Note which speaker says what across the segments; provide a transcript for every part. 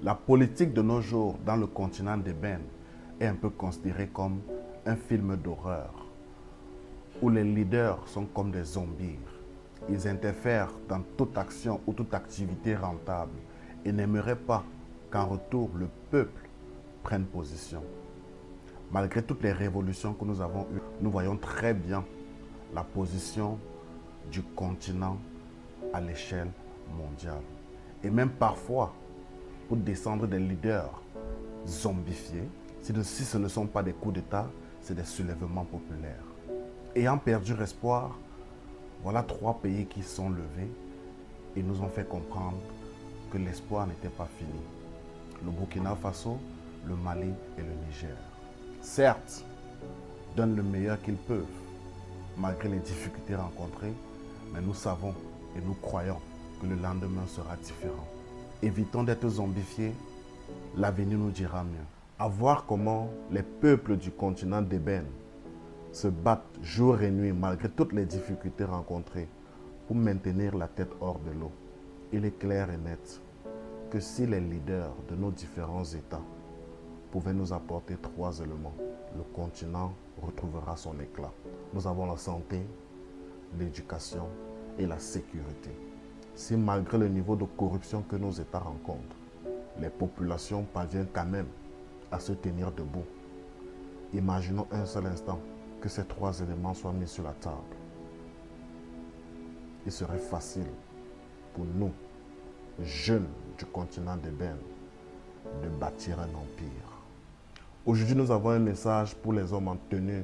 Speaker 1: La politique de nos jours dans le continent d'ébène est un peu considérée comme un film d'horreur où les leaders sont comme des zombies. Ils interfèrent dans toute action ou toute activité rentable et n'aimeraient pas qu'en retour le peuple prenne position. Malgré toutes les révolutions que nous avons eues, nous voyons très bien la position du continent à l'échelle mondiale. Et même parfois, pour descendre des leaders zombifiés, si ce ne sont pas des coups d'État, c'est des soulèvements populaires. Ayant perdu espoir, voilà 3 pays qui sont levés et nous ont fait comprendre que l'espoir n'était pas fini. Le Burkina Faso, le Mali et le Niger. Certes, donnent le meilleur qu'ils peuvent, malgré les difficultés rencontrées, mais nous savons et nous croyons que le lendemain sera différent. Évitons d'être zombifiés, l'avenir nous dira mieux. À voir comment les peuples du continent d'ébène se battent jour et nuit malgré toutes les difficultés rencontrées pour maintenir la tête hors de l'eau. Il est clair et net que si les leaders de nos différents États pouvaient nous apporter 3 éléments, le continent retrouvera son éclat. Nous avons la santé, l'éducation et la sécurité. Si malgré le niveau de corruption que nos États rencontrent, les populations parviennent quand même à se tenir debout, imaginons un seul instant que ces 3 éléments soient mis sur la table. Il serait facile pour nous, jeunes du continent d'ébène, de bâtir un empire. Aujourd'hui, nous avons un message pour les hommes en tenue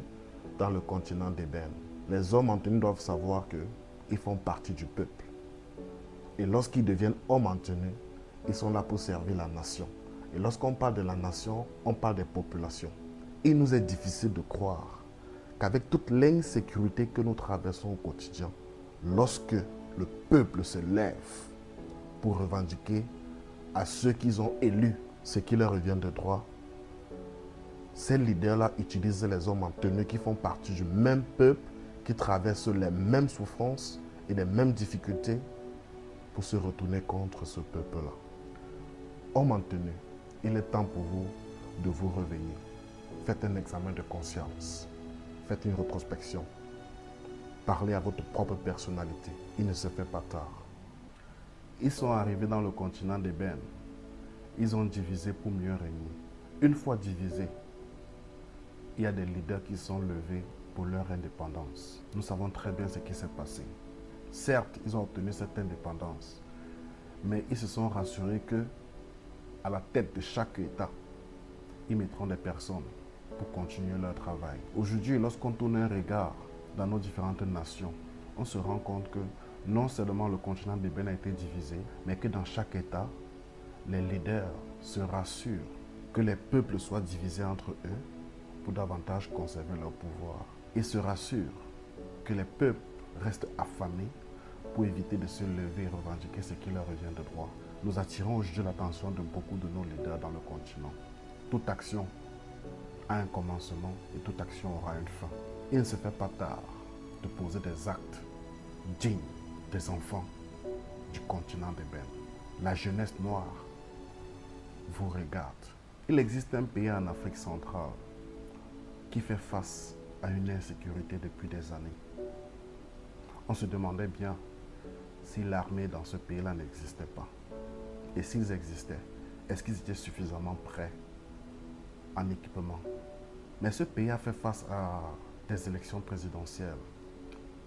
Speaker 1: dans le continent d'ébène. Les hommes en tenue doivent savoir qu'ils font partie du peuple. Et lorsqu'ils deviennent hommes en tenue, ils sont là pour servir la nation. Et lorsqu'on parle de la nation, on parle des populations. Il nous est difficile de croire qu'avec toute l'insécurité que nous traversons au quotidien, lorsque le peuple se lève pour revendiquer à ceux qu'ils ont élus ce qui leur revient de droit, ces leaders-là utilisent les hommes en tenue qui font partie du même peuple, qui traversent les mêmes souffrances et les mêmes difficultés pour se retourner contre ce peuple-là. Hommes en tenue, il est temps pour vous de vous réveiller. Faites un examen de conscience. Faites une rétrospection. Parlez à votre propre personnalité. Il ne se fait pas tard. Ils sont arrivés dans le continent d'ébène. Ils ont divisé pour mieux régner. Une fois divisés, il y a des leaders qui sont levés pour leur indépendance. Nous savons très bien ce qui s'est passé. Certes, ils ont obtenu cette indépendance, mais ils se sont rassurés que, à la tête de chaque État, ils mettront des personnes pour continuer leur travail. Aujourd'hui, lorsqu'on tourne un regard dans nos différentes nations, on se rend compte que non seulement le continent d'ébène a été divisé, mais que dans chaque État, les leaders se rassurent que les peuples soient divisés entre eux pour davantage conserver leur pouvoir. Ils se rassurent que les peuples restent affamés pour éviter de se lever et revendiquer ce qui leur revient de droit. Nous attirons aujourd'hui l'attention de beaucoup de nos leaders dans le continent. Toute action a un commencement et toute action aura une fin. Il ne se fait pas tard de poser des actes dignes des enfants du continent d'ébène. La jeunesse noire vous regarde. Il existe un pays en Afrique centrale qui fait face à une insécurité depuis des années. On se demandait bien si l'armée dans ce pays-là n'existait pas. Et s'ils existaient, est-ce qu'ils étaient suffisamment prêts en équipement? Mais ce pays a fait face à des élections présidentielles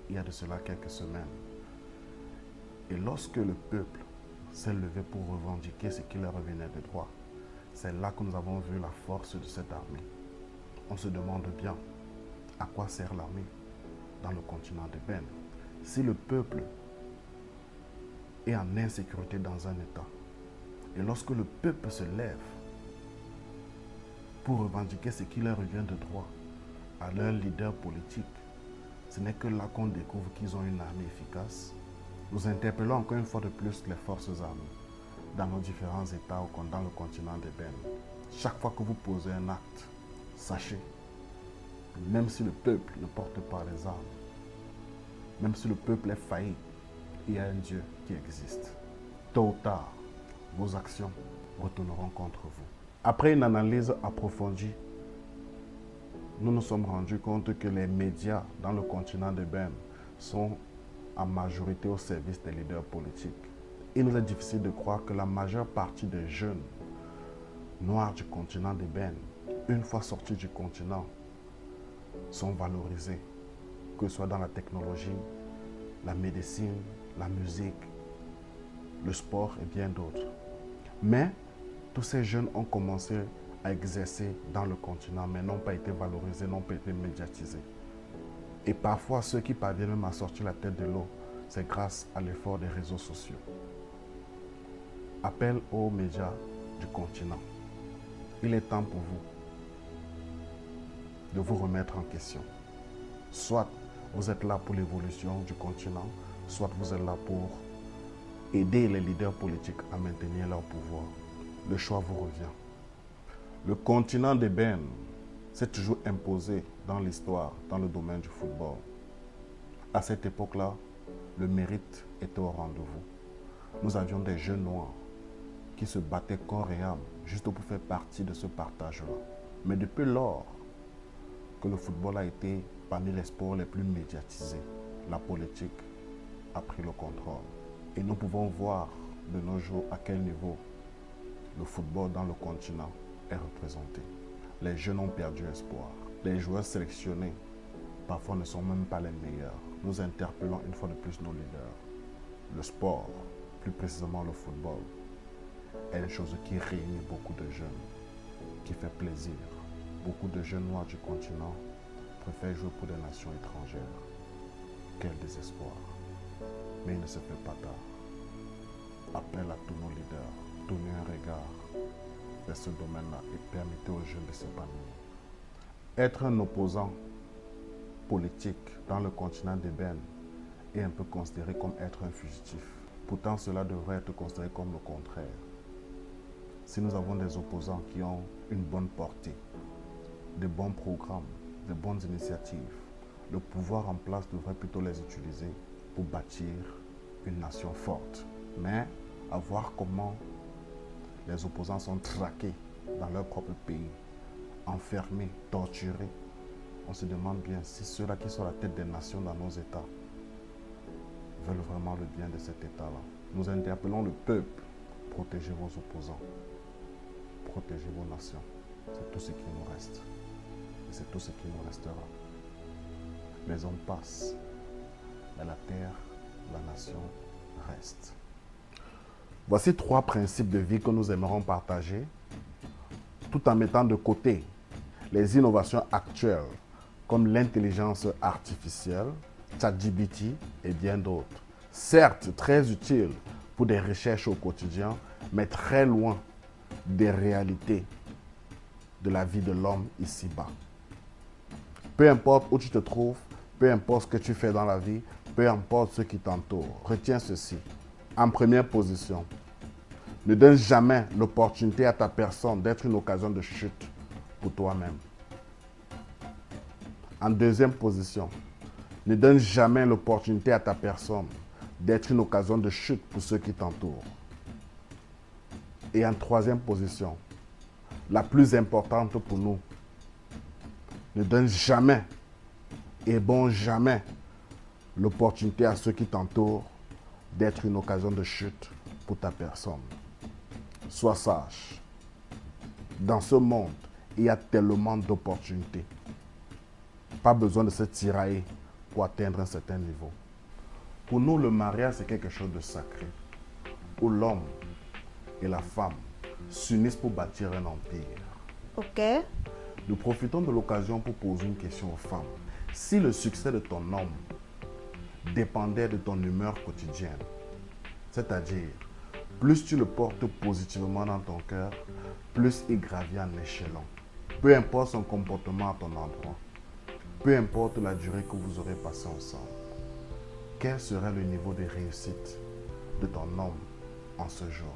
Speaker 1: il y a de cela quelques semaines. Et lorsque le peuple s'est levé pour revendiquer ce qui leur revenait de droit, c'est là que nous avons vu la force de cette armée. On se demande bien à quoi sert l'armée dans le continent d'ébène. Si le peuple est en insécurité dans un État, et lorsque le peuple se lève pour revendiquer ce qui leur revient de droit à leur leader politique, ce n'est que là qu'on découvre qu'ils ont une armée efficace. Nous interpellons encore une fois de plus les forces armées dans nos différents États ou dans le continent d'ébène. Chaque fois que vous posez un acte, sachez, même si le peuple ne porte pas les armes, même si le peuple est failli, il y a un Dieu qui existe. Tôt ou tard, vos actions retourneront contre vous. Après une analyse approfondie, nous nous sommes rendus compte que les médias dans le continent de Ben sont en majorité au service des leaders politiques. Il nous est difficile de croire que la majeure partie des jeunes noirs du continent de Ben, une fois sortis du continent, sont valorisés, que ce soit dans la technologie, la médecine, la musique, le sport et bien d'autres. Mais tous ces jeunes ont commencé à exercer dans le continent, mais n'ont pas été valorisés, n'ont pas été médiatisés. Et parfois, ceux qui parviennent même à sortir la tête de l'eau, c'est grâce à l'effort des réseaux sociaux. Appel aux médias du continent. Il est temps pour vous de vous remettre en question. Soit vous êtes là pour l'évolution du continent, soit vous êtes là pour aider les leaders politiques à maintenir leur pouvoir. Le choix vous revient. Le continent de Ben s'est toujours imposé dans l'histoire, dans le domaine du football. À cette époque-là, le mérite était au rendez-vous. Nous avions des jeunes noirs qui se battaient corps et âme juste pour faire partie de ce partage-là. Mais depuis lors que le football a été parmi les sports les plus médiatisés, la politique a pris le contrôle. Et nous pouvons voir de nos jours à quel niveau le football dans le continent est représenté. Les jeunes ont perdu espoir. Les joueurs sélectionnés parfois ne sont même pas les meilleurs. Nous interpellons une fois de plus nos leaders. Le sport, plus précisément le football, est une chose qui réunit beaucoup de jeunes, qui fait plaisir. Beaucoup de jeunes noirs du continent préfèrent jouer pour des nations étrangères. Quel désespoir. Mais il ne se fait pas tard. Appel à tous nos leaders, tournez un regard vers ce domaine-là et permettez aux jeunes de s'épanouir. Être un opposant politique dans le continent de Ben est un peu considéré comme être un fugitif. Pourtant, cela devrait être considéré comme le contraire. Si nous avons des opposants qui ont une bonne portée, de bons programmes, de bonnes initiatives, le pouvoir en place devrait plutôt les utiliser pour bâtir une nation forte. Mais à voir comment les opposants sont traqués dans leur propre pays, enfermés, torturés, on se demande bien si ceux-là qui sont à la tête des nations dans nos États veulent vraiment le bien de cet État-là. Nous interpellons le peuple, protégez vos opposants, protégez vos nations. C'est tout ce qui nous reste. Et c'est tout ce qui nous restera. Les hommes passent, mais la terre, la nation reste. Voici 3 principes de vie que nous aimerons partager, tout en mettant de côté les innovations actuelles, comme l'intelligence artificielle, ChatGPT et bien d'autres. Certes, très utiles pour des recherches au quotidien, mais très loin des réalités de la vie de l'homme ici-bas. Peu importe où tu te trouves, peu importe ce que tu fais dans la vie, peu importe ce qui t'entoure, retiens ceci. En première position, ne donne jamais l'opportunité à ta personne d'être une occasion de chute pour toi-même. En deuxième position, ne donne jamais l'opportunité à ta personne d'être une occasion de chute pour ceux qui t'entourent. Et en troisième position, la plus importante pour nous, ne donne jamais, et bon jamais, l'opportunité à ceux qui t'entourent d'être une occasion de chute pour ta personne. Sois sage. Dans ce monde, il y a tellement d'opportunités. Pas besoin de se tirailler pour atteindre un certain niveau. Pour nous, le mariage, c'est quelque chose de sacré, où l'homme et la femme s'unissent pour bâtir un empire.
Speaker 2: Ok.
Speaker 1: Nous profitons de l'occasion pour poser une question aux femmes. Si le succès de ton homme dépendait de ton humeur quotidienne, c'est-à-dire, plus tu le portes positivement dans ton cœur, plus il gravit en échelon. Peu importe son comportement à ton endroit, peu importe la durée que vous aurez passé ensemble, quel serait le niveau de réussite de ton homme en ce jour?